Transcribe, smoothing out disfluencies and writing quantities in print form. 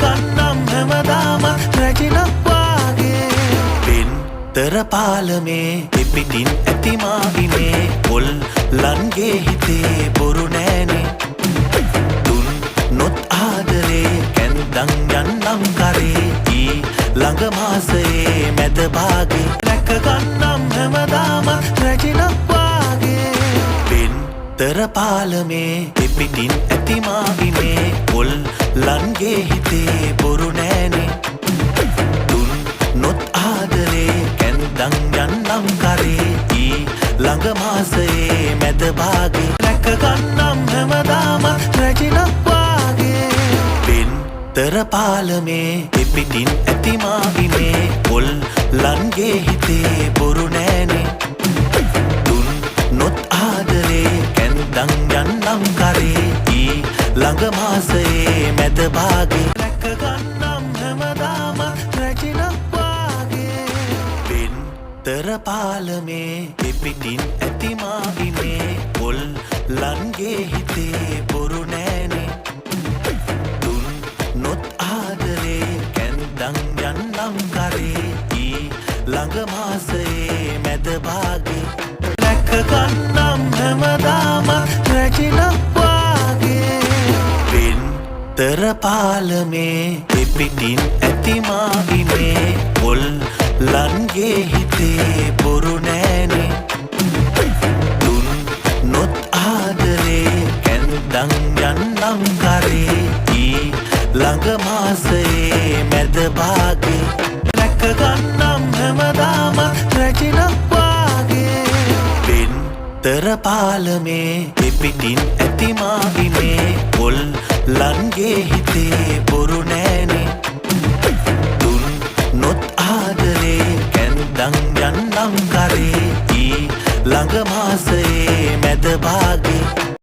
ගන්නම් හැමදාම රැජිනක් වාගේ පෙන්තර පාලමේ පිපිටින් ඇති මාහිමේ පොල් ලන්ගේ හිතේ බොරු නෑනේ තුන් නොත් ආදරේ කැන්දන් යන්නම් කරේ ඊ ළඟ මාසයේ මැද භාගේ රැක ගන්නම් හැමදාම රැජිනක් වාගේ පෙන්තර පාලමේ පිපිටින් ඇති මාහිමේ පොල් ලන්ගේ හිතේ බොරු නෑනේ තුන් නොත් ආදරේ කැන්දන් යන්නම් කරේ ඊ ළඟ මාසයේ මැද භාගේ රැක ගන්නම් හැමදාම රැජිනක් වාගේ පෙන්තර පාලමේ පිපිටින් ඇති මාහිමේ පොල් ලන්ගේ හිතේ බොරු නෑනේ තුන් නොත් ආදරේ කැන්දන් යන්නම් කරේ ඊ ළඟ මාසයේ මැද භාගේ රැක ගන්නම් හැමදාම රැජිනක් වාගේ පෙන්තර පාලමේ පිපිටින් ඇති මාහිමේ පොල් ලන්ගේ හිතේ බොරු නෑනේ තුන් නොත් ආදරේ කැන්දන් යන්නම් කරේ ඊ ළඟ මාසයේ මැද භාගේ රැක ගන්නම් හැමදාම රැජිනක් වාගේ පෙන්තර පාලමේ පිපිටින් ඇති මාහිමේ පොල් ලන්ගේ හිතේ බොරු නෑනේ තුන් නොත් ආදරේ කැන්දන් යන්නම් කරේ ඊ ළඟ මාසයේ මැද භාගේ රැක ගන්නම් හැමදාම රැජිනක් වාගේ පෙන්තර පාලමේ පිපිටින් ඇති මාහිමේ පොල් ලන්ගේ හිතේ බොරු නෑනේ තුන් නොත් ආදරේ කැන්දන් යන්නම් කරේ ඊ ළඟ මාසයේ මැද භාගේ